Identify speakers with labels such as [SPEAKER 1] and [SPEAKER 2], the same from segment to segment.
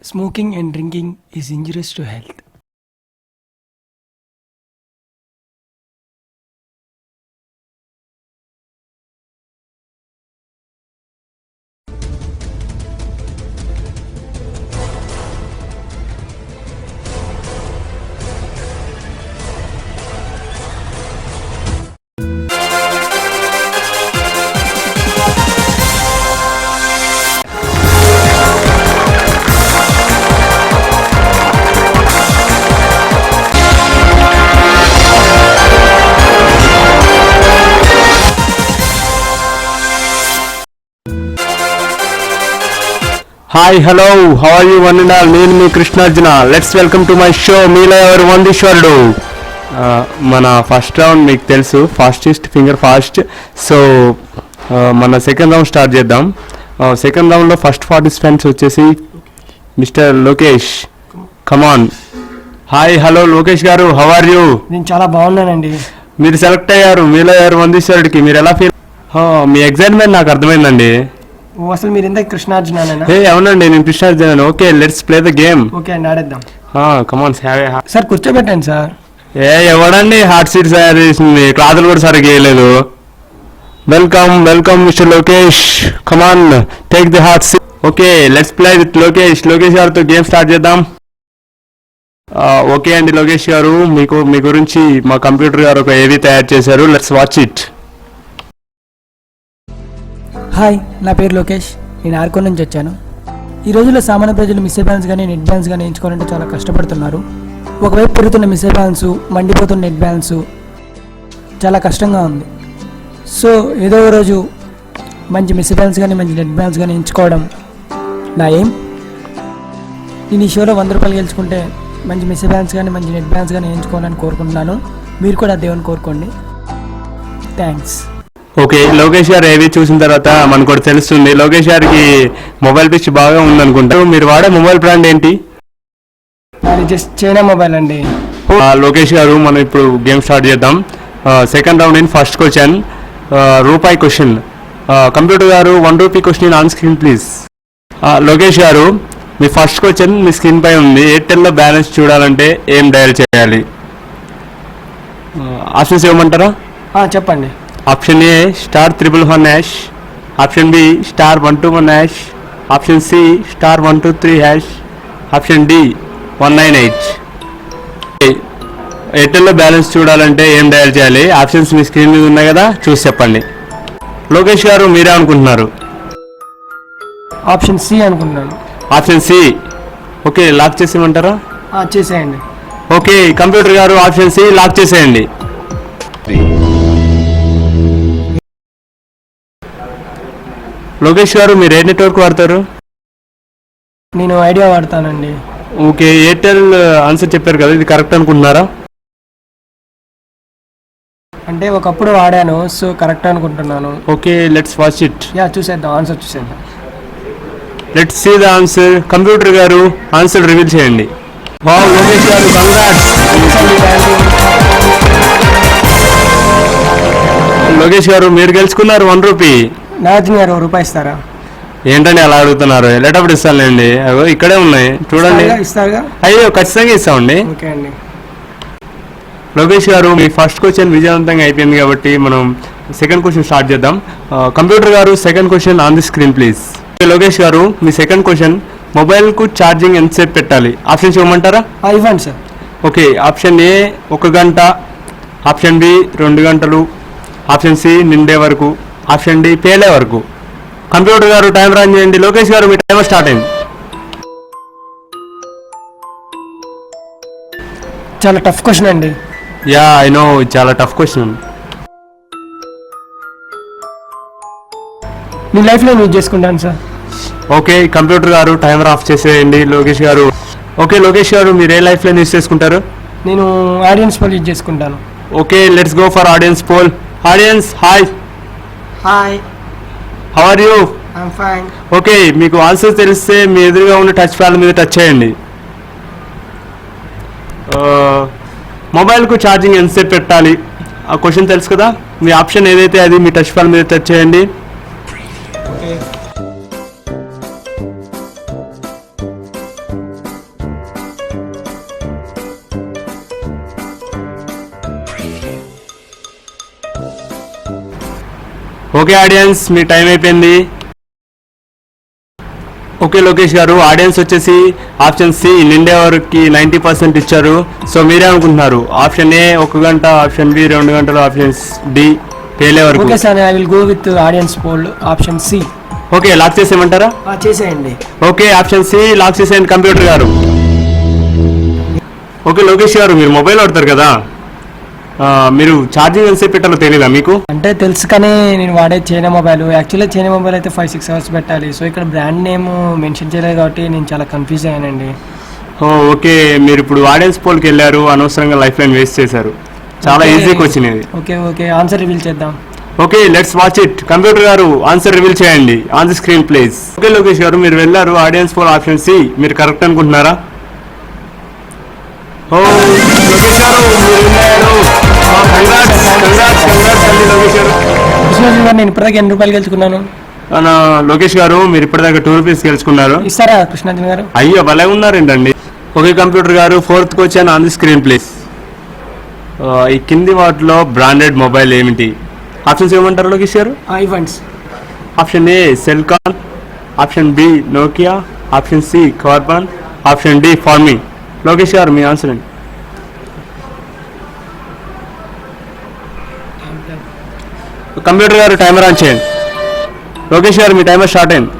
[SPEAKER 1] Smoking and drinking is injurious to health.
[SPEAKER 2] Hi hello how are you one and all. నేను మీ Krishnarjuna. Let's welcome to my show మీలో ఎవరు వందీశ్వరుడు. మన first round మీకు తెలుసు, ఫాస్టెస్ట్ ఫింగర్ ఫాస్ట్. సో మన సెకండ్ రౌండ్ స్టార్ట్ చేద్దాం. సెకండ్ రౌండ్లో ఫస్ట్ పార్టిసిపెంట్స్ వచ్చేసి mister Lokesh. Come on. Hi hello Lokesh గారు, హౌ ఆర్ యూ?
[SPEAKER 1] నేను చాలా బాగున్నానండి.
[SPEAKER 2] మీరు సెలెక్ట్ అయ్యారు మీలో ఎవరు వందీశ్వరుడికి. మీరు ఎలా ఫీల్? మీ ఎగ్జైట్మెంట్ నాకు అర్థమైందండి.
[SPEAKER 1] అసలు మీరు ఎంత కృష్ణార్జున?
[SPEAKER 2] అవునండి, నేను Krishnarjuna. Okay, let's play the game.
[SPEAKER 1] Okay అండి, ఆడేద్దాం.
[SPEAKER 2] కమాన్
[SPEAKER 1] సార్ కూర్చోబెట్టండి సార్.
[SPEAKER 2] ఎవడండి హాట్ సీట్ తయారు చేసింది? క్లాసులు కూడా సరిగ్గా వేయలేదు. Welcome welcome mister Lokesh. Come on, take the hot seat. Okay, let's play with Lokesh. Lokesh గారితో గేమ్ స్టార్ట్ చేద్దాం. ఓకే అండి లోకేష్ గారు, మీ గురించి మా కంప్యూటర్ గారు ఒక ఏవి తయారు చేశారు. Let's watch it.
[SPEAKER 1] హాయ్, నా పేరు లోకేష్. నేను ఆర్కోన్ నుంచి వచ్చాను. ఈ రోజుల్లో సామాన్య ప్రజలు మిస్సే బ్యాలెన్స్ కానీ నెట్ బ్యాలెన్స్ కానీ ఎంచుకోవాలంటే చాలా కష్టపడుతున్నారు. ఒకవైపు పెరుగుతున్న మిస్సే బ్యాలెన్స్, మండిపోతున్న నెట్ బ్యాలెన్స్ చాలా కష్టంగా ఉంది. సో ఏదో ఒక రోజు మంచి మిస్సే బ్యాలెన్స్ కానీ మంచి నెట్ బ్యాలెన్స్ కానీ ఎంచుకోవడం నా ఏం. నేను ఈ షోలో 100 రూపాయలు గెలుచుకుంటే మంచి మిస్సే బ్యాలెన్స్ కానీ మంచి నెట్ బ్యాలెన్స్ కానీ ఎంచుకోవాలని కోరుకుంటున్నాను. మీరు కూడా దేవుని కోరుకోండి. థ్యాంక్స్.
[SPEAKER 2] ఓకే, లోకేష్ గారు ఏవి చూసిన తర్వాత మనకు కూడా తెలుస్తుంది. లోకేష్ గారికి మొబైల్ పిచ్ బాగా ఉందనుకుంటారు. మీరు వాడే మొబైల్ బ్రాండ్ ఏంటి?
[SPEAKER 1] జస్ట్ చైనా మొబైల్ అండి.
[SPEAKER 2] లోకేష్ గారు, మనం ఇప్పుడు గేమ్ స్టార్ట్ చేద్దాం. Second round in first question, రూపాయి క్వశ్చన్. కంప్యూటర్ గారు 1 rupee question on screen please. Lokesh గారు, మీ ఫస్ట్ క్వశ్చన్ మీ స్క్రీన్ పై ఉంది. ఎయిర్టెల్లో బ్యాలెన్స్ చూడాలంటే ఏం డయల్ చేయాలి? ఆప్షన్స్ ఇవ్వమంటారా?
[SPEAKER 1] చెప్పండి.
[SPEAKER 2] Option A *111#, option B *121#, option C *123#, option D 198. ఎయిర్టెల్లో బ్యాలెన్స్ చూడాలంటే ఏం డయల్ చేయాలి? ఆప్షన్స్ మీ స్క్రీన్ మీద ఉన్నాయి కదా, చూసి చెప్పండి. లోకేష్ గారు, మీరే అనుకుంటున్నారు?
[SPEAKER 1] ఆప్షన్ సి అనుకుంటున్నాను.
[SPEAKER 2] Option C. ఓకే, లాక్ చేసేయమంటారా?
[SPEAKER 1] చేసేయండి.
[SPEAKER 2] ఓకే, కంప్యూటర్ గారు ఆప్షన్ సి లాక్ చేసేయండి. లోకేష్ గారు, మీరు ఏ నెట్వర్క్ వాడతారు?
[SPEAKER 1] నేను ఐడియా వాడతానండి.
[SPEAKER 2] ఓకే, ఎయిర్టెల్ ఆన్సర్ చెప్పారు కదా, ఇది కరెక్ట్ అనుకుంటున్నారా?
[SPEAKER 1] అంటే ఒకప్పుడు వాడాను, సో కరెక్ట్ అనుకుంటున్నాను.
[SPEAKER 2] Okay, let's watch it.
[SPEAKER 1] చూసేద్దాం, ఆన్సర్ చూసేద్దాం.
[SPEAKER 2] Let's see the answer. Computer గారు ఆన్సర్ రివీల్ చేయండి. వావ్, లోకేష్ గారు కంగ్రాట్స్. లోకేష్ గారు, మీరు గెలుచుకున్నారు 1 రూపీ.
[SPEAKER 1] నాగార్జున గారు రూపాయి ఇస్తారా?
[SPEAKER 2] ఏంటండి అలా అడుగుతున్నారు? వెళ్ళేటప్పుడు ఇస్తానులేండి, అవి ఇక్కడే ఉన్నాయి చూడండి.
[SPEAKER 1] ఇస్తారుగా?
[SPEAKER 2] అయ్యో, ఖచ్చితంగా ఇస్తామండి.
[SPEAKER 1] ఓకే అండి.
[SPEAKER 2] లోకేష్ గారు, మీ ఫస్ట్ క్వశ్చన్ విజయవంతంగా అయిపోయింది కాబట్టి మనం సెకండ్ క్వశ్చన్ స్టార్ట్ చేద్దాం. కంప్యూటర్ గారు, second question on the screen please. Lokesh గారు, మీ సెకండ్ క్వశ్చన్, మొబైల్కు ఛార్జింగ్ ఎంతసేపు పెట్టాలి? ఆప్షన్స్ ఇవ్వమంటారా?
[SPEAKER 1] ఇవ్వండి సార్.
[SPEAKER 2] ఓకే, ఆప్షన్ ఏ 1 గంట, ఆప్షన్ బి 2 గంటలు, ఆప్షన్ సి నిండే వరకు, ఆప్షన్ డి పేలే వరకు. కంప్యూటర్ గారు టైం రన్ చేయండి. లోకేష్ గారు, మీ టైం స్టార్ట్ అయింది.
[SPEAKER 1] చాలా టఫ్ క్వశ్చన్ అండి.
[SPEAKER 2] ఐ నో, చాలా టఫ్ క్వశ్చన్.
[SPEAKER 1] మీ లైఫ్లో యూజ్ చేసుకుంటాను సార్.
[SPEAKER 2] ఓకే, కంప్యూటర్ గారు టైమర్ ఆఫ్ చేసేయండి. లోకేష్ గారు, ఓకే లోకేష్ గారు, మీరు ఏ లైఫ్లో యూజ్ చేసుకుంటారు?
[SPEAKER 1] నేను ఆడియన్స్ పోల్ యూజ్ చేసుకుంటాను.
[SPEAKER 2] Okay, let's go for audience poll. Audience, hi.
[SPEAKER 1] Hi,
[SPEAKER 2] how are you?
[SPEAKER 1] I'm fine.
[SPEAKER 2] Okay, మీకు ఆన్సర్ తెలిస్తే మీ ఎదురుగా ఉన్న టచ్ ప్యాడ్ మీద టచ్ చేయండి. మొబైల్కు ఛార్జింగ్ ఎంతసేపు పెట్టాలి? ఆ క్వశ్చన్ తెలుసు కదా, మీ ఆప్షన్ ఏదైతే అది మీ టచ్ ప్యాడ్ మీద టచ్ చేయండి. ఓకే ఆడియన్స్, మీ టైం అయిపోయింది. ఓకే లోకేష్ గారు, ఆడియన్స్ వచ్చేసి ఆప్షన్ సి నిండేవారికి 90% ఇచ్చారు. సో మీరేమనుకుంటున్నారు? ఆప్షన్ ఏ 1 గంట, ఆప్షన్ బి 2 గంటలు, ఆప్షన్ డి పేలే వరకు.
[SPEAKER 1] Okay sir, I will go with audience poll option C.
[SPEAKER 2] Okay, lock చేసేయమంటారా?
[SPEAKER 1] చేసేయండి.
[SPEAKER 2] ఓకే, ఆప్షన్ సి లాక్ చేసేయండి కంప్యూటర్ గారు. ఓకే లోకేష్ గారు, మీరు మొబైల్ వాడతారు కదా, మీరు ఛార్జింగ్ ఎంతసేపు పెట్టాలో తెలియదా మీకు?
[SPEAKER 1] అంటే తెలుసు, కానీ నేను వాడే China mobile. Actually China mobile అయితే 5-6 అవర్స్ పెట్టాలి. సో ఇక్కడ బ్రాండ్ నేమ్ మెన్షన్ చేయలేదు కాబట్టి నేను చాలా కన్ఫ్యూజ్ అయ్యానండి.
[SPEAKER 2] ఓకే, మీరు ఇప్పుడు ఆడియన్స్ పోల్కి వెళ్ళారు, అనవసరంగా లైఫ్ లైన్ వేస్ట్ చేశారు. చాలా ఈజీగా వచ్చినది.
[SPEAKER 1] ఓకే ఓకే, ఆన్సర్ రివీల్ చేద్దాం.
[SPEAKER 2] Okay, let's watch it. Computer గారు ఆన్సర్ రివీల్ చేయండి on the screen please. Okay Lokesh గారు, మీరు వెళ్ళారు ఆడియన్స్ పోల్ ఆప్షన్ సి. మీరు కరెక్ట్ అనుకుంటున్నారా? ఓ లోకేష్ గారు, మీరు వెళ్ళారు. కంగ్రాట్స్ అండి లోకేష్ గారు.
[SPEAKER 1] కృష్ణార్జున్ గారు, నేను ఇప్పటిదాకా ఎన్ని రూపాయలు గెలుచుకున్నాను?
[SPEAKER 2] లోకేష్ గారు, మీరు ఇప్పటిదాకా 2 రూపీస్ గెలుచుకున్నారు.
[SPEAKER 1] ఇస్తారా కృష్ణార్జున్ గారు?
[SPEAKER 2] అయ్యో భలే ఉన్నారేంటండి. ఓకే కంప్యూటర్ గారు, 4th question on the screen please. ఈ కింది వాటిలో బ్రాండెడ్ మొబైల్ ఏమిటి? ఆప్షన్స్ ఏమంటారు లోకేష్ గారు?
[SPEAKER 1] ఇవ్వండి.
[SPEAKER 2] Option A Celkon, option B Nokia, option C Karbonn, option D ఫార్మీ. లోకేష్ గారు, మీ ఆన్సర్ అండి. కంప్యూటర్ గారు, టైమర్ ఆన్ చేయండి. లోకేష్ గారు, మీ టైమర్ స్టార్ట్ అయింది.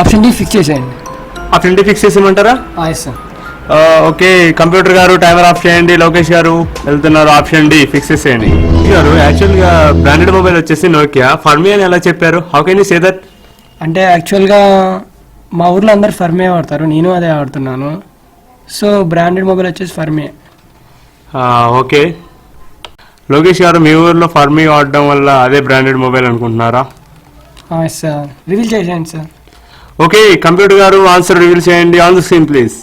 [SPEAKER 1] ఆప్షన్ డి ఫిక్స్ చేసేయండి.
[SPEAKER 2] ఆప్షన్ డి ఫిక్స్ చేసేయమంటారా?
[SPEAKER 1] సార్.
[SPEAKER 2] ఓకే కంప్యూటర్ గారు, టైమర్ ఆఫ్ చేయండి. లోకేష్ గారు వెళ్తున్నారు, ఆప్షన్ డి ఫిక్స్ చేసేయండి. గారు, యాక్చువల్గా బ్రాండెడ్ మొబైల్ వచ్చేసి నోకియా, ఫర్మీ అని ఎలా చెప్పారు? How can you say that?
[SPEAKER 1] అంటే యాక్చువల్గా మా ఊర్లో అందరు ఫర్మే వాడతారు, నేను అదే వాడుతున్నాను. సో బ్రాండెడ్ మొబైల్ వచ్చేసి ఫర్మే.
[SPEAKER 2] ఓకే లోకేష్ గారు, మీ ఊర్లో ఫర్మీ వాడడం వల్ల అదే బ్రాండెడ్ మొబైల్ అనుకుంటున్నారా?
[SPEAKER 1] సార్, రివీల్ చేసేయండి సార్.
[SPEAKER 2] ఓకే కంప్యూటర్ గారు, ఆన్సర్ రివీల్ చేయండి on the screen please.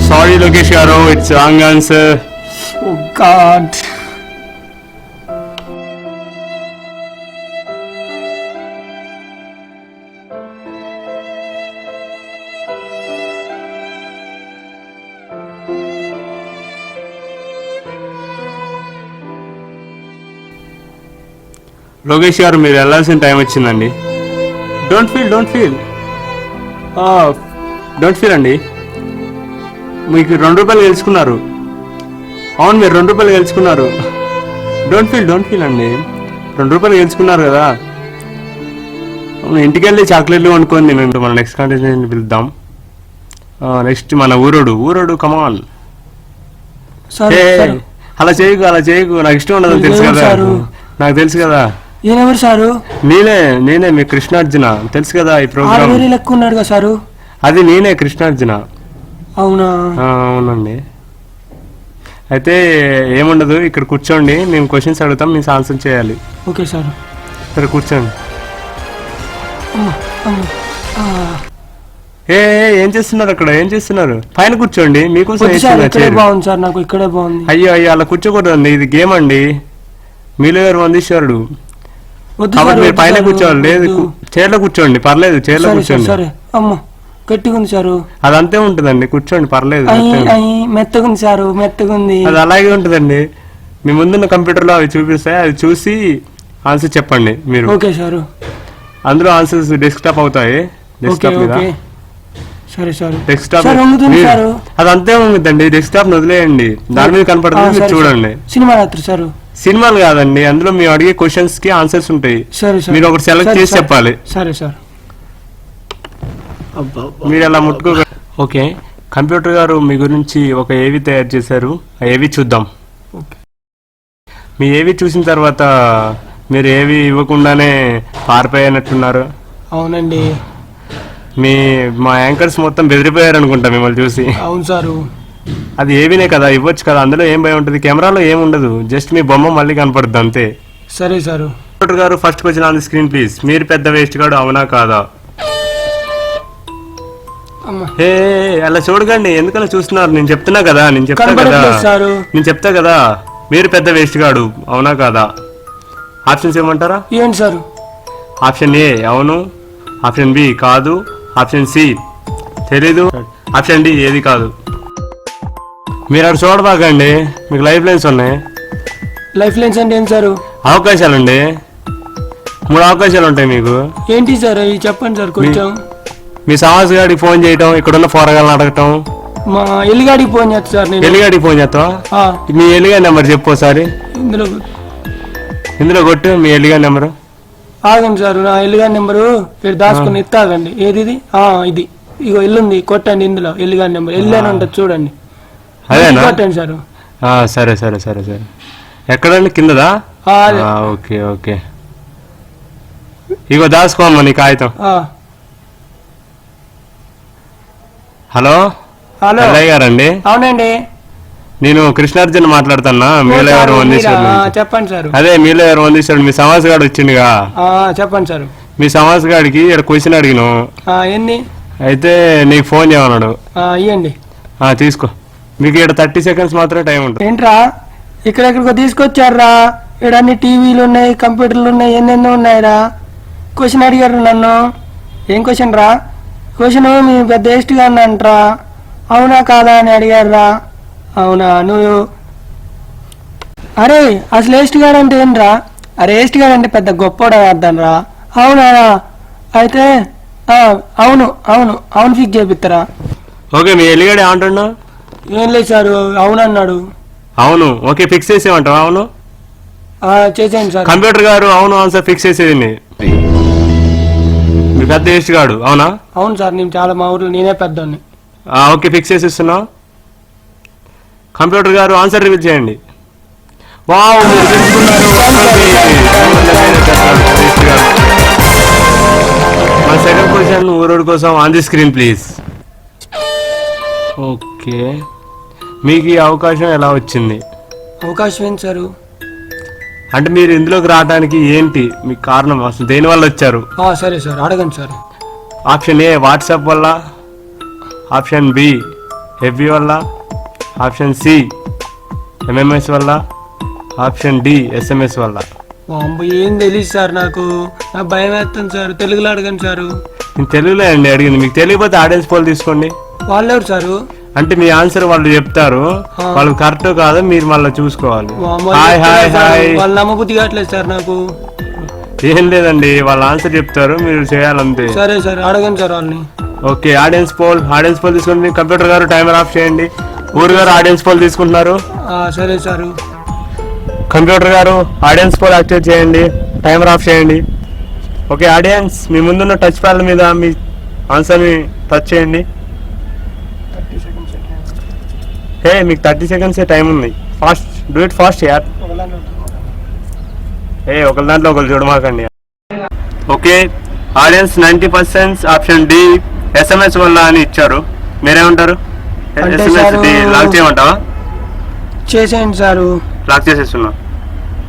[SPEAKER 2] Sorry Lokesh గారు, it's wrong answer.
[SPEAKER 1] Oh god.
[SPEAKER 2] Lokesh గారు, మీరు వెళ్ళాల్సిన టైం వచ్చిందండి. డోంట్ ఫీల్ అండి. మీకు 2 రూపాయలు గెలుచుకున్నారు. అవును, మీరు 2 రూపాయలు గెలుచుకున్నారు. డోంట్ ఫీల్ అండి, 2 రూపాయలు గెలుచుకున్నారు కదా. ఇంటికి వెళ్ళి చాక్లెట్లు కొనుక్కొని నేను మన నెక్స్ట్ కంటెస్టెంట్ పిలుద్దాం. నెక్స్ట్ మన ఊరోడు కమాన్. అలా చేయకు, నాకు ఇష్టం ఉండదు తెలుసు కదా. నాకు తెలుసు కదా.
[SPEAKER 1] ఎవరు సారు?
[SPEAKER 2] నేనే మీ కృష్ణార్జున, తెలుసు కదా. ఈ ప్రోగ్రామ్
[SPEAKER 1] లెక్క ఉన్నాడు కదా సారు.
[SPEAKER 2] అది నేనే కృష్ణార్జున.
[SPEAKER 1] అవునా?
[SPEAKER 2] అవునండి. అయితే ఏముండదు, ఇక్కడ కూర్చోండి, మేము క్వశ్చన్స్ అడుగుతాం, మీరు ఆన్సర్ చేయాలి.
[SPEAKER 1] Okay sir.
[SPEAKER 2] సరే కూర్చోండి. ఏం చేస్తున్నారు అక్కడ? ఏం చేస్తున్నారు? పైన కూర్చోండి, మీకోసం
[SPEAKER 1] బాగుంది సార్, నాకు ఇక్కడే బాగుంది.
[SPEAKER 2] అయ్యో అలా కూర్చోకూడదండి, ఇది గేమ్ అండి. మీలో గారు వందీశ్వరుడు కాబట్టి మీరు పైన కూర్చోవాలి. లేదు, చైర్లో కూర్చోండి, పర్లేదు, చైర్లో కూర్చోండి.
[SPEAKER 1] అమ్మో గట్టిగా ఉంది సారు.
[SPEAKER 2] అది అంతే ఉంటుందండి, కూర్చోండి, పర్లేదు.
[SPEAKER 1] మెత్తగుంది సారు, మెత్తగుంది.
[SPEAKER 2] అది అలాగే ఉంటుందండి. మీ ముందున్న కంప్యూటర్లో అవి చూపిస్తాయి, అది చూసి ఆన్సర్ చెప్పండి మీరు.
[SPEAKER 1] Okay sir.
[SPEAKER 2] అందులో ఆన్సర్స్ డెస్క్టాప్ అవుతాయి. డెస్క్టాప్ మీద
[SPEAKER 1] సరే సార్.
[SPEAKER 2] డెస్క్టాప్ అది అంతే ఉంటుందండి. డెస్క్టాప్ వదిలేయండి, దాని మీద కనపడుతుంది, మీరు చూడండి.
[SPEAKER 1] సినిమా రాత్రి సార్.
[SPEAKER 2] సినిమాలు కాదండి, అందులో మీరు అడిగే క్వశ్చన్స్ కి ఆన్సర్స్ ఉంటాయి. మీరు ఒకటి సెలెక్ట్ చేసి చెప్పాలి.
[SPEAKER 1] సరే సార్.
[SPEAKER 2] మీరు అలా ముట్టుకో. ఓకే కంప్యూటర్ గారు, మీ గురించి ఒక ఏవి తయారు చేశారు, ఆ ఏవి చూద్దాం. మీ ఏవి చూసిన తర్వాత మీరు ఏవి ఇవ్వకుండానే పారిపోయినట్టున్నారు.
[SPEAKER 1] అవునండి,
[SPEAKER 2] మా యాంకర్స్ మొత్తం బెదిరిపోయారు అనుకుంటా మిమ్మల్ని చూసి.
[SPEAKER 1] అవును సారు.
[SPEAKER 2] అది ఏవినే కదా, ఇవ్వచ్చు కదా, అందులో ఏం భయం ఉంటుంది, కెమెరాలో ఏం ఉండదు, జస్ట్ మీ బొమ్మ మళ్ళీ కనపడుద్ది అంతే.
[SPEAKER 1] సరే సారు.
[SPEAKER 2] కంప్యూటర్ గారు, first question on the screen please. మీరు పెద్ద వేస్ట్ గాడు, అవునా కాదా? అలా చూడకండి, ఎందుకలా చూస్తున్నారు? నేను చెప్తున్నా కదా, నేను చెప్తా కదా, మీరు పెద్ద వేస్ట్ గాడు, అవునా కాదా? ఆప్షన్స్ ఏమంటారా?
[SPEAKER 1] ఏంటి సార్?
[SPEAKER 2] ఆప్షన్ ఏ అవును, ఆప్షన్ బి కాదు, ఆప్షన్ సి తెలీదు. ఆప్షన్ డి ఏది కాదు. మీరు అటు చూడబాకండి, మీకు లైఫ్ లైన్స్ ఉన్నాయి.
[SPEAKER 1] లైఫ్ లైన్స్ అంటే ఏంటి సారు?
[SPEAKER 2] అవకాశాలండి, 3 అవకాశాలు ఉంటాయి మీకు.
[SPEAKER 1] ఏంటి సార్ ఇవి చెప్పండి సార్ కొంచెం.
[SPEAKER 2] మీ సమాజ్ గారికి ఫోన్ చేయటం, ఇక్కడున్న పోరగాళ్ళని అడగటం.
[SPEAKER 1] మా ఎల్లిగాడికి ఫోన్ చేస్తా సార్ నేను.
[SPEAKER 2] ఎల్లిగాడికి ఫోన్ చేస్తావా? మీ ఎల్లిగాడి నెంబర్ చెప్పు ఒకసారి. ఇందులో కొట్టు మీ ఎల్లిగాడి నెంబరు.
[SPEAKER 1] ఆగండి సార్, నా ఎల్లిగాడి నెంబరు మీరు దాచుకుని ఎత్తాగండి. ఏది ఇది? ఇది ఇగో ఎల్లుంది, కొట్టండి. ఇందులో ఎల్లిగాడి నెంబర్ ఎల్లు అని ఉంటుంది చూడండి.
[SPEAKER 2] అదేనా?
[SPEAKER 1] కొట్టండి సార్.
[SPEAKER 2] సరే సరే సరే సరే. ఎక్కడండి? కిందదా? Okay okay. ఇగో దాచుకోమ్మా నీ కాగితం. హలో
[SPEAKER 1] హలో
[SPEAKER 2] ఎల్లయ్య గారండి?
[SPEAKER 1] అవునండి,
[SPEAKER 2] నేను కృష్ణార్జున్ మాట్లాడుతున్నా. మీలగారు వందీశ్వరుడు.
[SPEAKER 1] చెప్పండి సార్.
[SPEAKER 2] అదే మీలగారు వందీశ్వరుడు. మీ సమాజ్ గారు వచ్చిండుగా.
[SPEAKER 1] చెప్పండి సార్.
[SPEAKER 2] మీ సమాజ్ గారికి ఇక్కడ క్వశ్చన్ అడిగినాం.
[SPEAKER 1] ఎన్ని
[SPEAKER 2] అయితే నీకు ఫోన్ చేయమన్నాడు.
[SPEAKER 1] ఇవ్వండి.
[SPEAKER 2] తీసుకో. మీకు ఇక్కడ 30 seconds మాత్రమే టైం ఉంటుంది.
[SPEAKER 1] ఏంట్రా ఇక్కడెక్కడికో తీసుకొచ్చారా? ఇక్కడ అన్ని టీవీలు ఉన్నాయి, కంప్యూటర్లు ఉన్నాయి, ఎన్నెన్నో ఉన్నాయిరా. క్వశ్చన్ అడిగారు నన్ను. ఏం క్వశ్చన్ రా? క్వశ్చన్ మీ పెద్ద వేస్ట్గా అంటరా? అవునా కాదా అని అడిగారా? అవునా? నువ్వు అరే అసలు వేస్ట్ గాడు అంటే ఏంట్రా? అరే వేస్ట్ గాడు అంటే పెద్ద గొప్పోడు అర్థం రా. అవునా? అయితే అవును అవును అవును ఫిక్స్ చేపిస్తారా?
[SPEAKER 2] ఓకే. మీ ఎల్లిగాడు ఏమంటున్నా?
[SPEAKER 1] ఏం లేదు సార్, అవును అన్నాడు.
[SPEAKER 2] అవును ఓకే, ఫిక్స్ చేసేమంటావా? అవును
[SPEAKER 1] చేసేయండి సార్.
[SPEAKER 2] కంప్యూటర్ గారు అవును ఆన్సర్ ఫిక్స్ చేసేది. మీ పెద్ద వేస్ట్ గాడు అవునా? అవును
[SPEAKER 1] సార్, నేను చాలా మా ఊర్లో నేనే పెద్దోడిని.
[SPEAKER 2] ఓకే ఫిక్స్ చేసేస్తున్నా. కంప్యూటర్ గారు ఆన్సర్ రివీల్ చేయండి. వావ్, మన సెకండ్ క్వశ్చన్ ఊరోడి కోసం on the screen please. Okay, మీకు ఈ అవకాశం ఎలా వచ్చింది?
[SPEAKER 1] అవకాశం ఏంటి సార్?
[SPEAKER 2] అంటే మీరు ఇందులోకి రావడానికి ఏంటి మీకు కారణం? అసలు దేని వల్ల వచ్చారు?
[SPEAKER 1] సరే సార్, అడగండి సార్.
[SPEAKER 2] ఆప్షన్ ఏ వాట్సాప్ వల్ల, ఆప్షన్ బి ఎఫ్బి వల్ల, ఆప్షన్ సి ఎంఎంఎస్ వల్ల, ఆప్షన్ డి ఎస్ఎంఎస్ వల్ల.
[SPEAKER 1] ఏం తెలియదు సార్, నాకు భయం వేస్తుంది సార్. తెలుగులో అడగండి సారు.
[SPEAKER 2] నేను తెలుగులో అండి అడిగింది. మీకు తెలియకపోతే ఆడియన్స్ పోల్ తీసుకోండి.
[SPEAKER 1] వాళ్ళు ఎవరు సారు?
[SPEAKER 2] అంటే మీ ఆన్సర్ వాళ్ళు చెప్తారు, వాళ్ళు కరెక్ట్ కాదో మీరు మళ్ళీ చూసుకోవాలి. Hi hi hi.
[SPEAKER 1] వాళ్ళు నమ్మబుద్ధి కావట్లేదు సార్ నాకు.
[SPEAKER 2] ఏం లేదండి, వాళ్ళ ఆన్సర్ చెప్తారు, మీరు చేయాలంతే.
[SPEAKER 1] సరే సార్, అడగండి సార్ వాళ్ళని.
[SPEAKER 2] ఓకే, ఆడియన్స్ పోల్ తీసుకోండి. కంప్యూటర్ గారు టైమర్ ఆఫ్ చేయండి. ఊరు గారు ఆడియన్స్ పోల్ తీసుకుంటున్నారు.
[SPEAKER 1] సరే సార్.
[SPEAKER 2] కంప్యూటర్ గారు ఆడియన్స్ పోల్ యాక్టివేట్ చేయండి, టైమర్ ఆఫ్ చేయండి. ఓకే ఆడియన్స్, మీ ముందున్న టచ్ ప్యాడ్ మీద మీ ఆన్సర్ని టచ్ చేయండి. మీకు 30 seconds టైం ఉంది. ఫాస్ట్, డూ ఇట్ ఫాస్ట్ యార్. ఒకరి దాంట్లో ఒకరు చూడమాకండి. Okay audience 90% option D SMS వల్ల అని ఇచ్చారు. మీరేమంటారు? ఎస్ఎంఎస్ డి లాక్ చేయమంటావా?
[SPEAKER 1] చేసేయండి సారు.
[SPEAKER 2] లాక్ చేసేస్తున్నా.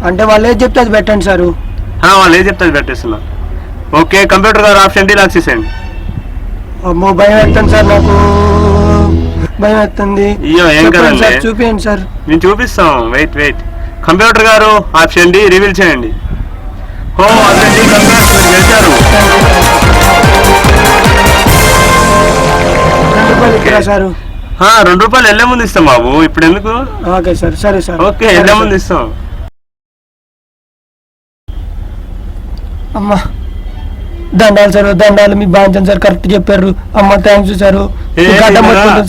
[SPEAKER 1] అంటే వాళ్ళు ఏది చెప్తే అది పెట్టండి సారు.
[SPEAKER 2] వాళ్ళు ఏది చెప్తే అది పెట్టేస్తున్నా. ఓకే కంప్యూటర్ గారు ఆప్షన్ డి లాక్ చేసేయండి.
[SPEAKER 1] అమ్మో భయం వేస్తుంది సార్, నాకు భయం వేస్తుంది.
[SPEAKER 2] ఏం కదండి,
[SPEAKER 1] చూపించండి సార్.
[SPEAKER 2] మేము చూపిస్తాం. వెయిట్. కంప్యూటర్ గారు ఆప్షన్ డి రివీల్ చేయండి. ఆప్షన్ డి కంప్యూటర్ గెలిచారు. ₹2 వెళ్ళే ముందు ఇస్తాం బాబు, ఇప్పుడు ఎందుకు?
[SPEAKER 1] ఓకే సార్, సరే సార్.
[SPEAKER 2] ఓకే వెళ్ళే ముందు ఇస్తాం.
[SPEAKER 1] అమ్మా దండాలు సార్, దండాలు. మీ బాగుంటుంది సార్, కరెక్ట్ చెప్పారు. అమ్మ థ్యాంక్స్ సార్.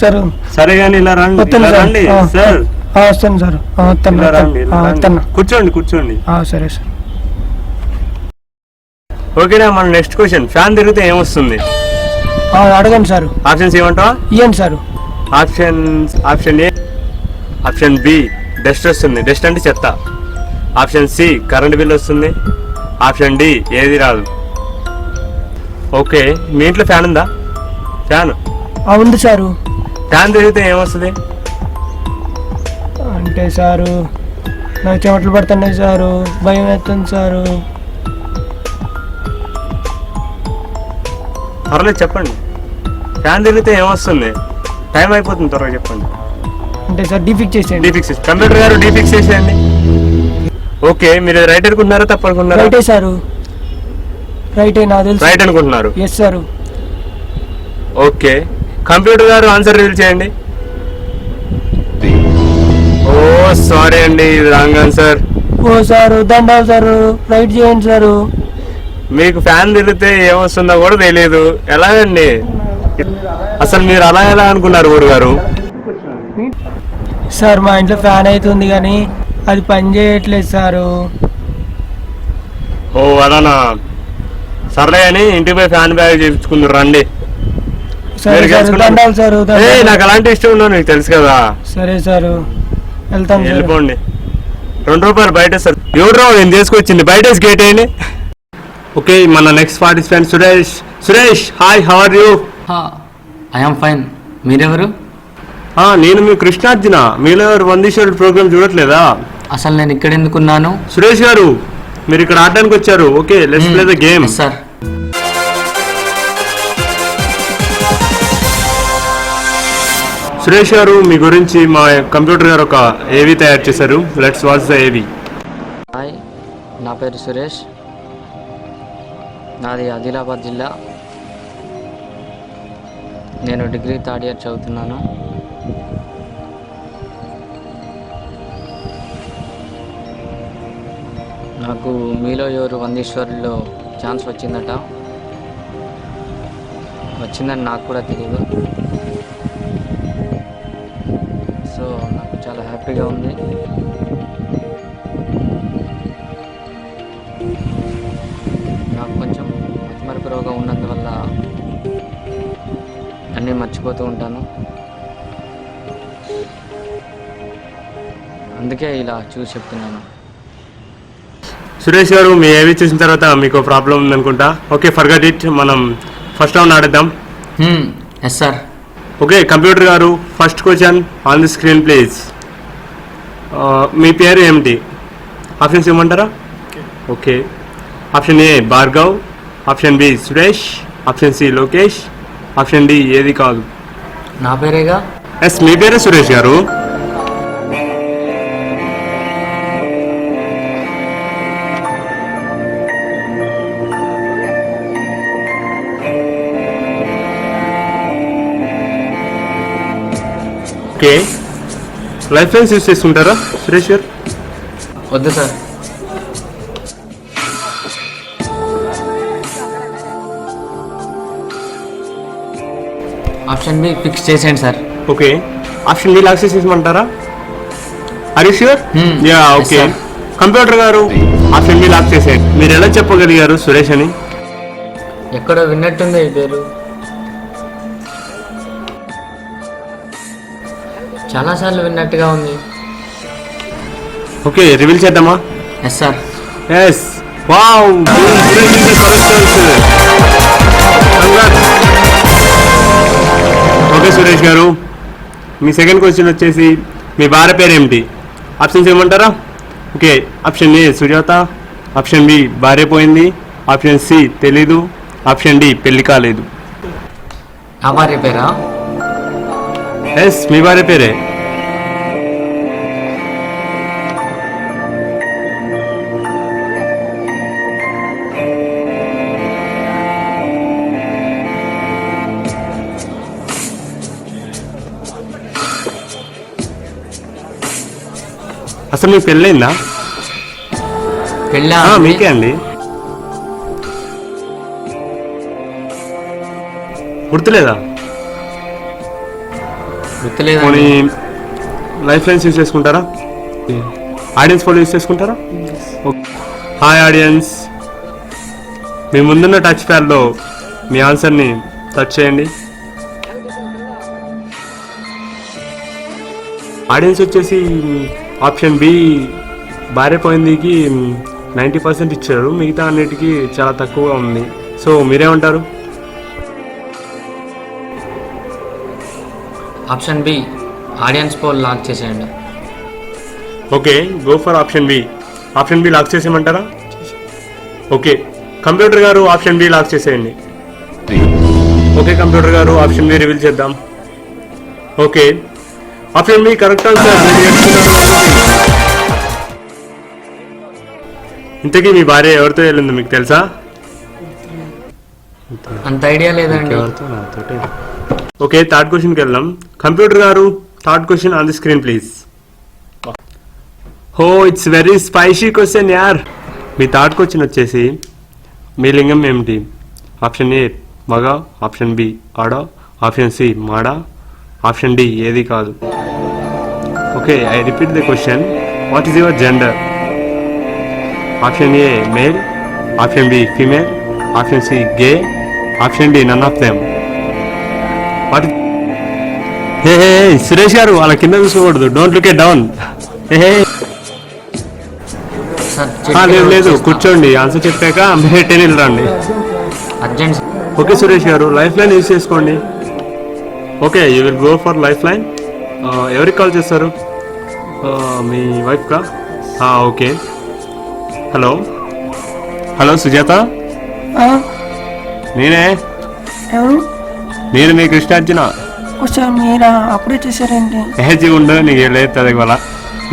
[SPEAKER 1] సార్
[SPEAKER 2] సరే కానీ ఇలా రండి. సార్
[SPEAKER 1] వస్తాను సార్, వస్తాను.
[SPEAKER 2] కూర్చోండి.
[SPEAKER 1] సరే సార్.
[SPEAKER 2] ఓకేనా, మన నెక్స్ట్ క్వశ్చన్. ఫ్యాన్ తిరిగితే ఏమొస్తుంది?
[SPEAKER 1] అడగండి సార్.
[SPEAKER 2] ఆప్షన్స్ ఏమంటావా?
[SPEAKER 1] ఇవ్వండి sir.
[SPEAKER 2] Option A, option B dust వస్తుంది, డస్ట్ అంటే చెత్త. ఆప్షన్ సి కరెంట్ బిల్ వస్తుంది. ఆప్షన్ డి ఏది రాదు. ఓకే, మీ ఇంట్లో ఫ్యాన్ ఉందా? ఫ్యాన్
[SPEAKER 1] ఉంది సారు.
[SPEAKER 2] ఫ్యాన్ తిరిగితే ఏమొస్తుంది?
[SPEAKER 1] అంటే సారు నాకు చెమటలు పడుతున్నాయి సారు, భయం వేస్తుంది సారు.
[SPEAKER 2] పర్లేదు చెప్పండి. ఫ్యాన్ తిరిగితే ఏమొస్తుంది? టైం అయిపోతుంది, త్వరగా చెప్పండి.
[SPEAKER 1] అంటే సార్ డీఫిక్స్ చేసేయండి.
[SPEAKER 2] కంప్యూటర్ గారు డీఫిక్స్ చేసేయండి. ఓకే, మీరు రైట్ అనుకుంటున్నారా తప్పు అనుకుంటున్నారా?
[SPEAKER 1] రైటే సారు, రైటే నాకు తెలుసు.
[SPEAKER 2] రైట్ అనుకుంటున్నారు.
[SPEAKER 1] Yes sir.
[SPEAKER 2] ఓకే, కంప్యూటర్ గారు ఆన్సర్ రివీల్ చేయండి. ఓ సారీ అండి, ఇది రాంగ్ ఆన్సర్.
[SPEAKER 1] ఓ సారు దండాలు సారు, రైట్ చేయండి సారు.
[SPEAKER 2] మీకు ఫ్యాన్ తిరిగితే ఏమొస్తుందో కూడా తెలియదు, ఎలాగండి? అసలు మీరు అలా ఎలా అనుకున్నారు గురుగారు?
[SPEAKER 1] సార్ మా ఇంట్లో ఫ్యాన్ అవుతుంది కానీ అది పని చేయట్లేదు సారు.
[SPEAKER 2] ఓ అలానా, సర్లే అని ఇంటికి పోయి ఫ్యాన్ బ్యాగ్ చేయించుకుందరు రండి.
[SPEAKER 1] సరే
[SPEAKER 2] మీరు
[SPEAKER 1] సారు,
[SPEAKER 2] గెలుచుకున్నారు.
[SPEAKER 1] దండాలు సారు,
[SPEAKER 2] ఏ
[SPEAKER 1] దండాలు.
[SPEAKER 2] నాకు అలాంటి ఇష్టం ఉండవు, నీకు తెలుసు కదా.
[SPEAKER 1] సరే సారు, వెళ్తాం సార్.
[SPEAKER 2] వెళ్ళిపోండి. ₹2 బయట సార్. ఎవరు నేను తీసుకొచ్చింది, బయట గేట్ వేయండి. ఓకే, మన next participant Suresh. Suresh hi, how are you?
[SPEAKER 3] I am fine. మీరెవరు?
[SPEAKER 2] నేను మీ కృష్ణార్జున. మీలో ఎవరు వందీశ్వరుడు ప్రోగ్రామ్ చూడట్లేదా?
[SPEAKER 3] అసలు నేను ఇక్కడ ఎందుకున్నాను?
[SPEAKER 2] సురేష్ గారు మీరు ఇక్కడ ఆడడానికి వచ్చారు. Okay, let's play the game.
[SPEAKER 3] Sir.
[SPEAKER 2] Suresh గారు మీ గురించి మా కంప్యూటర్ గారు ఒక ఏవి తయారు చేశారు. లెట్స్ వాచ్ ద ఏవి.
[SPEAKER 3] హాయ్, నా పేరు సురేష్. నాది ఆదిలాబాద్ జిల్లా. నేను డిగ్రీ థర్డ్ ఇయర్ చదువుతున్నాను. నాకు మీలో ఎవరు వందీశ్వరులో ఛాన్స్ వచ్చిందట. వచ్చిందని నాకు కూడా తెలియదు. సో నాకు చాలా హ్యాపీగా ఉంది. నాకు కొంచెం మతిమరుపు రోగం ఉన్నందువల్ల అన్నీ మర్చిపోతూ ఉంటాను. అందుకే ఇలా చూసి చెప్తున్నాను.
[SPEAKER 2] సురేష్ గారు మీ ఏవి చూసిన తర్వాత మీకు ప్రాబ్లం ఉందనుకుంటా. Okay, forget it. మనం ఫస్ట్ రౌండ్ ఆడేద్దాం.
[SPEAKER 3] Yes sir.
[SPEAKER 2] ఓకే, కంప్యూటర్ గారు first question on the screen please. మీ పేరు ఏమిటి? ఆప్షన్స్ ఇవ్వమంటారా? Okay, option A Bhargav, option B Suresh, option C Lokesh, option D ఏది కాదు.
[SPEAKER 3] నా పేరేగా.
[SPEAKER 2] ఎస్, మీ పేరే సురేష్ గారు. ఓకే, లైఫ్ లైన్స్ యూస్ చేసుకుంటారా సురేష్ గారు?
[SPEAKER 3] వద్దు సార్. ఆప్షన్ బి ఫిక్స్ చేసేయండి sir.
[SPEAKER 2] Okay, option B lock చేసేయమంటారా? Are you sure? Yeah,
[SPEAKER 3] Yes,
[SPEAKER 2] okay.
[SPEAKER 3] sir.
[SPEAKER 2] Computer గారు ఆప్షన్ బి లాక్ చేసేయండి. మీరు ఎలా చెప్పగలిగారు సురేష్ అని?
[SPEAKER 3] ఎక్కడో విన్నట్టుంది ఈ పేరు. చాలాసార్లు విన్నట్టుగా ఉంది.
[SPEAKER 2] ఓకే, రివీల్ చేద్దామా?
[SPEAKER 3] Yes sir.
[SPEAKER 2] Yes, wow, okay Suresh గారు, మీ సెకండ్ క్వశ్చన్ వచ్చేసి మీ భార్య పేరు ఏమిటి? ఆప్షన్స్ ఏమంటారా? Okay, option A Sujatha, option B భార్య పోయింది, ఆప్షన్ సి తెలీదు, ఆప్షన్ డి పెళ్లి కాలేదు.
[SPEAKER 3] నా భార్య పేరా?
[SPEAKER 2] ఎస్, మీ భార్య పేరే. అసలు మీకు పెళ్ళైందా?
[SPEAKER 3] పెళ్ళా?
[SPEAKER 2] మీకే అండి. గుర్తులేదా?
[SPEAKER 3] గుర్తులేదా?
[SPEAKER 2] పోనీ లైఫ్ లైన్స్ యూస్ చేసుకుంటారా? ఆడియన్స్ ఫోటో యూస్ చేసుకుంటారా? హాయ్ ఆడియన్స్, మీ ముందున్న టచ్ ప్యాడ్లో మీ ఆన్సర్ని టచ్ చేయండి. ఆడియన్స్ వచ్చేసి ఆప్షన్ బి భార్య పోయిందికి 90% ఇచ్చారు, మిగతా అన్నిటికీ చాలా తక్కువగా ఉంది. సో మీరేమంటారు?
[SPEAKER 3] Option B audience poll lock చేసేయండి.
[SPEAKER 2] Okay, go for option B. Option B lock చేసేయమంటారా? ఓకే, కంప్యూటర్ గారు ఆప్షన్ బి లాక్ చేసేయండి. ఓకే, కంప్యూటర్ గారు ఆప్షన్ బి రివీల్ చేద్దాం. Okay, option B correct answer. ఇంతకీ మీ భార్య ఎవరితో వెళ్ళిందో మీకు తెలుసా?
[SPEAKER 3] అంత ఐడియా లేదండి.
[SPEAKER 2] ఎవరితో? నాతోటే. ఓకే, థర్డ్ క్వశ్చన్కి వెళ్దాం. కంప్యూటర్ గారు, third question on the screen please. హో, ఇట్స్ వెరీ స్పైసీ క్వశ్చన్ యార్. మీ థర్డ్ క్వశ్చన్ వచ్చేసి, మీ లింగం ఏమిటి? ఆప్షన్ ఏ మగ, ఆప్షన్ బి ఆడ, ఆప్షన్ సి మాడ, ఆప్షన్ డి ఏది కాదు. Okay, I repeat the question. What is your gender? Option A male, option B female, option C gay, option D none of them. What? Hey hey Suresh గారు, అలా కింద చూసుకోకూడదు. Don't look at down. Hey
[SPEAKER 3] sir
[SPEAKER 2] లేదు లేదు, కూర్చోండి. Answer చెప్పాక మీరు ten రండి.
[SPEAKER 3] అర్జెంట్.
[SPEAKER 2] ఓకే సురేష్ గారు, లైఫ్ లైన్ యూజ్ చేసుకోండి. Okay, you will go for life line. ఎవరికి కాల్ చేస్తారు? మీ వైఫ్కా? ఓకే. హలో హలో సుజాత, నేనే.
[SPEAKER 1] ఎవరు?
[SPEAKER 2] నేను మీ కృష్ణార్జున.
[SPEAKER 1] సార్ మీరా? అప్పుడే చేశారేంటి?
[SPEAKER 2] ఏజీ ఉండు, నీకు లేదు అది ఇవాళ.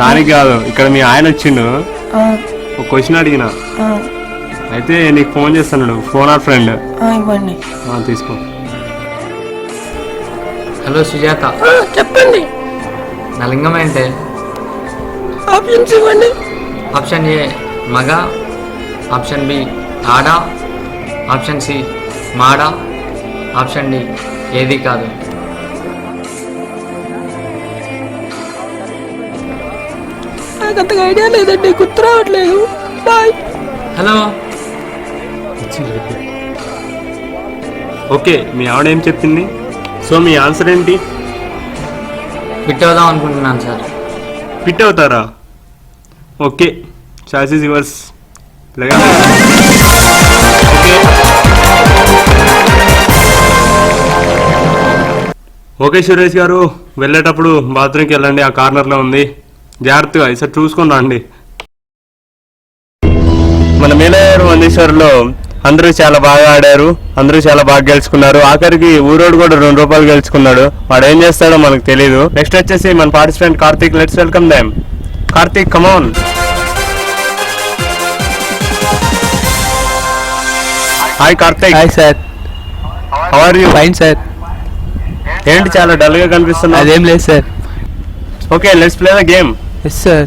[SPEAKER 2] దానికి కాదు, ఇక్కడ మీ ఆయన వచ్చిండు, ఒక క్వశ్చన్ అడిగిన, అయితే నీకు ఫోన్ చేస్తాను. Phone or friend?
[SPEAKER 1] ఇవ్వండి.
[SPEAKER 2] తీసుకో.
[SPEAKER 3] హలో సుజాత,
[SPEAKER 1] చెప్పండి.
[SPEAKER 3] నా లింగం ఏంటి?
[SPEAKER 1] ఆప్షన్స్ ఇవ్వండి.
[SPEAKER 3] ఆప్షన్ ఏ మగ, ఆప్షన్ బి ఆడ, ఆప్షన్ సి మాడ, ఆప్షన్ డి ఏది కాదు.
[SPEAKER 1] నాకు అంతగా ఐడియా లేదండి, గుర్తు రావట్లేదు. బాయ్.
[SPEAKER 3] హలో.
[SPEAKER 2] ఓకే, మీ ఆవిడ ఏం చెప్పింది? సో మీ ఆన్సర్ ఏంటి?
[SPEAKER 3] ఫిట్ అవుదాం అనుకుంటున్నాను సార్.
[SPEAKER 2] ఫిట్ అవుతారా? Okay, choice is yours. Okay Suresh గారు, వెళ్ళేటప్పుడు బాత్రూమ్కి వెళ్ళండి, ఆ కార్నర్లో ఉంది. జాగ్రత్తగా ఈసారి చూసుకొని రండి. మన మేలయ్యారు వందేశ్వర్లో అందరూ చాలా బాగా ఆడారు, అందరూ చాలా బాగా గెలుచుకున్నారు. ఆఖరికి ఊరోడు కూడా 2 రూపాయలు గెలుచుకున్నాడు. వాడు ఏం చేస్తాడో మనకు తెలియదు. నెక్స్ట్ వచ్చేసి మన participant Karthik. Let's welcome them. Karthik, come on. Hi Karthik.
[SPEAKER 4] Hi sir.
[SPEAKER 2] How are you?
[SPEAKER 4] Fine sir.
[SPEAKER 2] ఏంటి చాలా డల్ గా కనిపిస్తున్నా?
[SPEAKER 4] అదేం లేదు sir.
[SPEAKER 2] Okay, let's play the game.
[SPEAKER 4] Yes sir.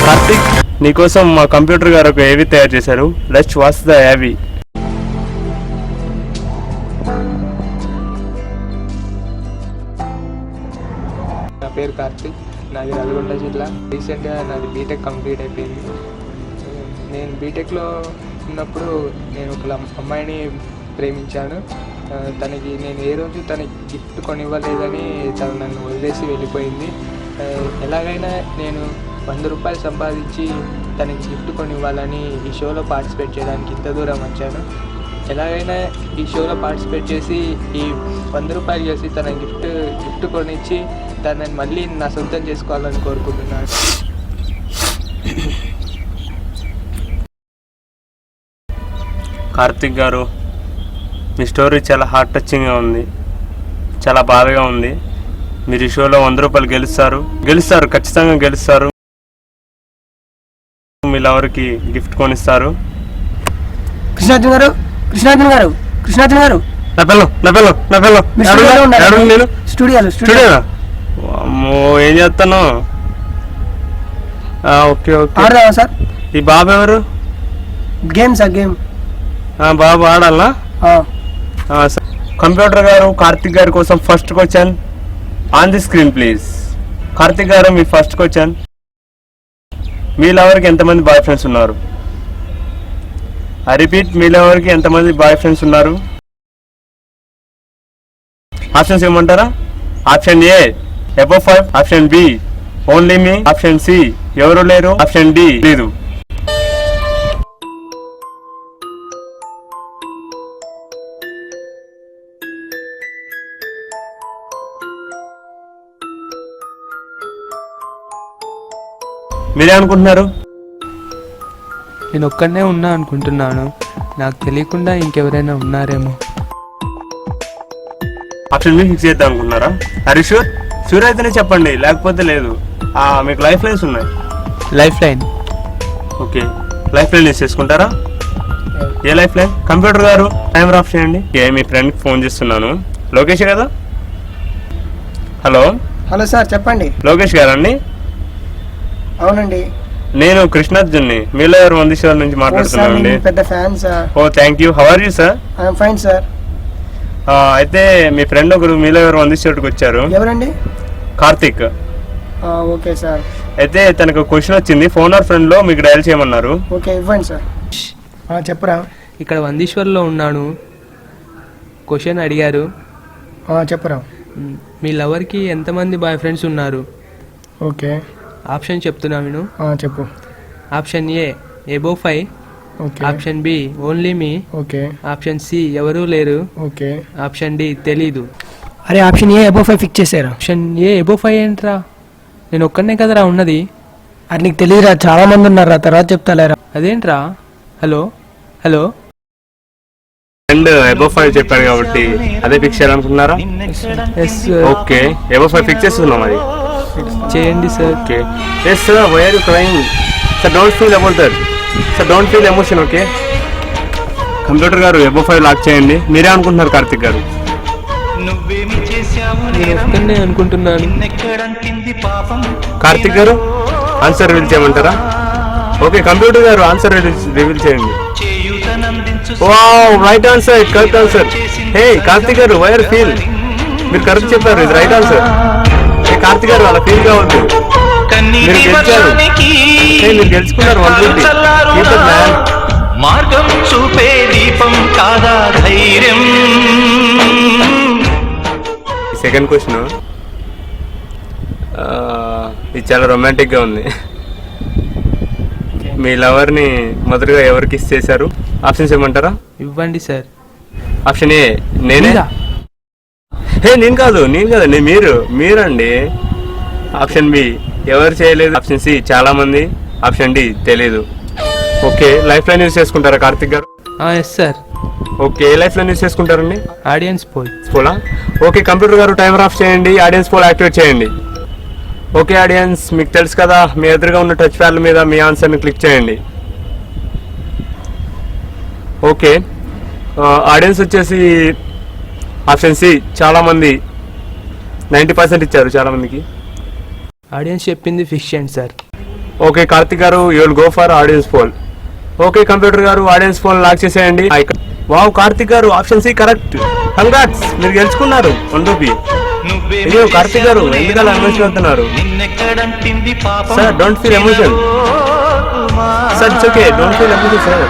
[SPEAKER 2] Karthik, నీకోసం మా కంప్యూటర్ గారు ఒక ఏవి తయారు చేశారు. లెట్స్ వాచ్ ద ఏవి.
[SPEAKER 5] నా పేరు కార్తిక్, నాది నల్గొండ జిల్లా. రీసెంట్గా నాది బీటెక్ కంప్లీట్ అయిపోయింది. నేను బీటెక్లో ఉన్నప్పుడు నేను ఒక అమ్మాయిని ప్రేమించాను. తనకి నేను ఏ రోజు తనకి గిఫ్ట్ కొనివ్వలేదని తను నన్ను వదిలేసి వెళ్ళిపోయింది. ఎలాగైనా నేను 100 రూపాయలు సంపాదించి తనకి గిఫ్ట్ కొనివ్వాలని ఈ షోలో పార్టిసిపేట్ చేయడానికి ఇంత దూరం వచ్చాను. ఎలాగైనా ఈ షోలో పార్టిసిపేట్ చేసి ఈ 100 రూపాయలు చేసి తన గిఫ్ట్ కొనిచ్చి తనని మళ్ళీ నా సొంతం చేసుకోవాలని కోరుకుంటున్నాను.
[SPEAKER 2] కార్తిక్ గారు, మీ స్టోరీ చాలా హార్ట్ టచింగ్గా ఉంది, చాలా బాధగా ఉంది. మీరు ఈ షోలో 100 రూపాయలు గెలుస్తారు, ఖచ్చితంగా గెలుస్తారు. మీ లవర్కి గిఫ్ట్ కొనిస్తారు.
[SPEAKER 1] కృష్ణార్జున గారు.
[SPEAKER 2] నేను
[SPEAKER 1] స్టూడియోలో.
[SPEAKER 2] అమ్మో, ఏం చేస్తాను? Okay okay.
[SPEAKER 1] ఆడదామా సార్?
[SPEAKER 2] ఈ బాబు ఎవరు?
[SPEAKER 1] Game sir, game.
[SPEAKER 2] బాబు ఆడాలా? కంప్యూటర్ గారు, కార్తిక్ గారి కోసం first question on the screen please. Karthik గారు, మీ ఫస్ట్ క్వశ్చన్. మీ లవర్కి ఎంతమంది బాయ్ ఫ్రెండ్స్ ఉన్నారు? ఐ రిపీట్, మీ లవర్కి ఎంతమంది బాయ్ ఫ్రెండ్స్ ఉన్నారు? ఆప్షన్స్ ఏమంటారా? Option A above 5, option B only మీ, ఆప్షన్ సి ఎవరు లేరు, ఆప్షన్ డి లేదు. మీరే అనుకుంటున్నారు?
[SPEAKER 4] నేను ఒక్కడనే ఉన్నా అనుకుంటున్నాను. నాకు తెలియకుండా ఇంకెవరైనా ఉన్నారేమో.
[SPEAKER 2] ఆప్షన్ బి ఫిక్స్ చేద్దాం అనుకుంటున్నారా? Are you sure? షూర్ అయితేనే చెప్పండి, లేకపోతే లేదు. మీకు లైఫ్ లైన్స్ ఉన్నాయి.
[SPEAKER 4] Life line.
[SPEAKER 2] Okay, life line use చేసుకుంటారా? ఏ లైఫ్ లైన్? కంప్యూటర్ గారు టైమర్ ఆఫ్ చేయండి. మీ ఫ్రెండ్కి ఫోన్ చేస్తున్నాను. లోకేష్ కదా? హలో
[SPEAKER 1] హలో సార్, చెప్పండి.
[SPEAKER 2] లోకేష్ గారండి?
[SPEAKER 1] అవునండి.
[SPEAKER 2] నేను కృష్ణార్జున్ని, మీలో ఎవరు వందీశ్వర్ నుంచి మాట్లాడుతున్నాను అండి.
[SPEAKER 1] పెద్ద fan sir.
[SPEAKER 2] Oh thank you. How are you sir?
[SPEAKER 1] I'm fine sir.
[SPEAKER 2] అయితే మీ ఫ్రెండ్ ఒకరు మీలో ఎవరు వందీశ్వరుడికి వచ్చారు.
[SPEAKER 1] ఎవరండి?
[SPEAKER 2] కార్తిక్.
[SPEAKER 1] Okay sir.
[SPEAKER 2] అయితే తనకు క్వశ్చన్ వచ్చింది, ఫోన్ ఆర్ ఫ్రెండ్ లో మీకు డయల్ చేయమన్నారు.
[SPEAKER 1] ఓకే, ఇవ్వండి సార్. చెప్పరా.
[SPEAKER 4] ఇక్కడ వందీశ్వర్లో ఉన్నాను. క్వశ్చన్ అడిగారు.
[SPEAKER 1] చెప్పరా.
[SPEAKER 4] మీ లవర్కి ఎంతమంది బాయ్ ఫ్రెండ్స్ ఉన్నారు?
[SPEAKER 1] ఓకే.
[SPEAKER 4] ఆప్షన్ చెప్తున్నా విను.
[SPEAKER 1] చెప్పు.
[SPEAKER 4] Option A above 5,
[SPEAKER 1] okay.
[SPEAKER 4] Option B only me,
[SPEAKER 1] okay.
[SPEAKER 4] Option C ఎవరూ లేరు,
[SPEAKER 1] ఓకే.
[SPEAKER 4] ఆప్షన్ డి తెలీదు.
[SPEAKER 1] అరే, ఆప్షన్ ఏ అబౌవ్ 5 ఫిక్స్ చేశారు.
[SPEAKER 4] ఆప్షన్ ఏ ఎబో 5 ఏంట్రా? నేను ఒక్కడనే కదరా ఉన్నది.
[SPEAKER 1] అది నీకు తెలియదురా, చాలా మంది ఉన్నారా, తర్వాత చెప్తాలేరా.
[SPEAKER 4] అదేంట్రా? Hello hello.
[SPEAKER 2] ఫ్రెండ్ అబౌవ్ 5 చెప్పారు కాబట్టి అదే ఫిక్స్ చేయాలనుకున్నారా?
[SPEAKER 4] ఎస్
[SPEAKER 2] ఓకే, అబౌవ్ 5 ఫిక్స్ చేస్తున్నాం అది.
[SPEAKER 4] చేయండి sir.
[SPEAKER 2] Okay. Yes sir, why are you crying? Sir don't feel about that. Sir don't feel emotion. Okay, computer గారు అబౌవ్ 5 లాక్ చేయండి. మీరే అనుకుంటున్నారు కార్తిక్ గారు?
[SPEAKER 4] నేను ఒక్కడనే అనుకుంటున్నాను.
[SPEAKER 2] కార్తిక్ గారు ఆన్సర్ రివీల్ చేయమంటారా? ఓకే, కంప్యూటర్ గారు ఆన్సర్ రివీల్ చేయండి. Wow, right answer, correct answer. Hey Karthik గారు, వై ఆర్ ఫీల్? మీరు కరెక్ట్ చెప్పారు, ఇది రైట్ ఆన్సర్. కార్తిక్ గారు అలా ఫీల్ కావద్దు, మీరు గెలిచారు. మీరు గెలుచుకున్నారు 150.
[SPEAKER 6] మార్గం చూపే దీపం కాదా ధైర్యం.
[SPEAKER 2] సెకండ్ క్వశ్చన్ ఇది చాలా రొమాంటిక్ గా ఉంది. మీ లవర్ ని మొదటగా ఎవరికి కిస్ చేశారు? ఆప్షన్స్ ఏమంటారా?
[SPEAKER 4] ఇవ్వండి సార్.
[SPEAKER 2] ఆప్షన్ ఏ నేనే. నేను కాదు మీరండి. ఆప్షన్ బి ఎవరు చేయలేదు. ఆప్షన్ సి చాలా మంది. ఆప్షన్ డి తెలీదు. ఓకే, లైఫ్ లైన్ యూజ్ చేసుకుంటారా కార్తిక్ గారు?
[SPEAKER 4] Yes sir.
[SPEAKER 2] ఓకే, ఏ లైఫ్ లైన్ యూజ్ చేసుకుంటారండి?
[SPEAKER 4] ఆడియన్స్
[SPEAKER 2] పోలా. ఓకే, కంప్యూటర్ గారు టైమర్ ఆఫ్ చేయండి, ఆడియన్స్ పోల్ యాక్టివేట్ చేయండి. ఓకే ఆడియన్స్, మీకు తెలుసు కదా, మీ ఎదురుగా ఉన్న టచ్ ప్యాడ్ మీద మీ ఆన్సర్ని క్లిక్ చేయండి. ఓకే, ఆడియన్స్ వచ్చేసి ఆప్షన్ సి చాలా మంది 90% ఇచ్చారు చాలా మందికి.
[SPEAKER 4] ఆడియన్స్ చెప్పింది ఫిక్స్ చేయండి సార్.
[SPEAKER 2] ఓకే కార్తిక్ గారు, you will go for audience pole. Okay computer గారు ఆడియన్స్ పోల్ లాక్ చేసేయండి. వావ్, కార్తిక్ గారు ఆప్షన్ సి కరెక్ట్. కంగ్రాట్స్, మీరు గెలుచుకున్నారు 1 రూపీ. అయ్యో కార్తిక్ గారు, ఎందుకలా ఎమోషన్ అవుతున్నారు? Sir don't feel emotion. Sir it's okay, don't feel emotion sir.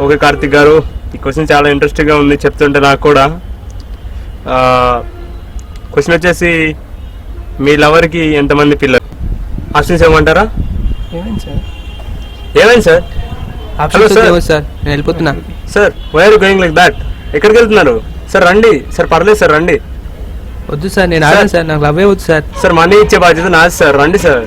[SPEAKER 2] Okay Karthik గారు, ఈ క్వశ్చన్ చాలా ఇంట్రెస్టింగ్ గా ఉంది చెప్తుంటే నాకు కూడా. క్వశ్చన్ వచ్చేసి మీ లవర్కి ఎంతమంది పిల్లలు? ఆప్షన్స్ ఏమంటారా? ఏమైంది సార్? హలో
[SPEAKER 4] సార్, నేను వెళ్ళిపోతున్నా.
[SPEAKER 2] Sir why are you going like that? ఎక్కడికి వెళ్తున్నారు? సార్ రండి సార్, పర్లేదు సార్ రండి.
[SPEAKER 4] వద్దు సార్, నేను ఆడాను సార్, నాకు లవ్వే వద్దు సార్.
[SPEAKER 2] సార్ మనీ ఇచ్చే బాధ్యత నాది సార్, రండి సార్.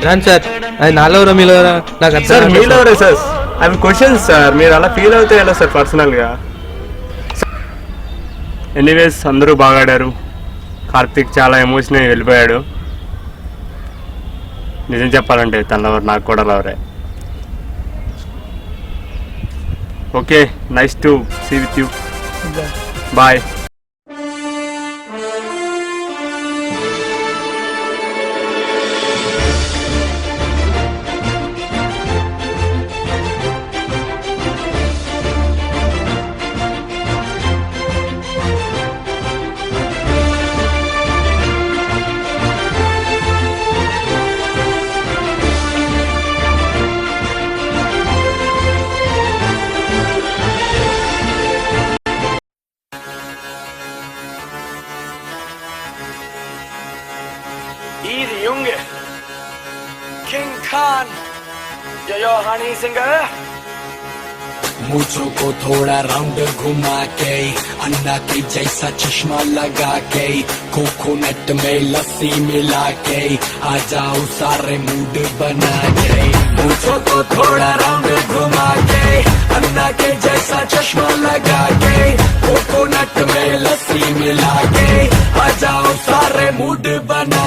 [SPEAKER 4] రాను సార్, అది నాలో మీలో నాకు
[SPEAKER 2] సార్ మీలోరే సార్, అవి క్వశ్చన్స్ సార్, మీరు అలా ఫీల్ అవుతే ఎలా సార్ పర్సనల్గా? ఎనీవేస్ అందరూ బాగా ఆడారు. కార్తిక్ చాలా ఎమోషనల్ వెళ్ళిపోయాడు. నిజం చెప్పాలంటే తన లవర్ నాకు కూడా లవరే. Okay, nice to see with you. Bye.
[SPEAKER 7] Easy Junge, King Khan, yo honey singer.
[SPEAKER 8] मुझो को थोड़ा राउंड घुमा के अन्ना के जैसा चश्मा लगा के कोकोनट में लस्सी मिला के आ जाओ सारे मूड बना के। मुझो को थोड़ा राउंड घुमा के अन्ना के जैसा चश्मा लगा के कोकोनट में लस्सी मिला मूड बना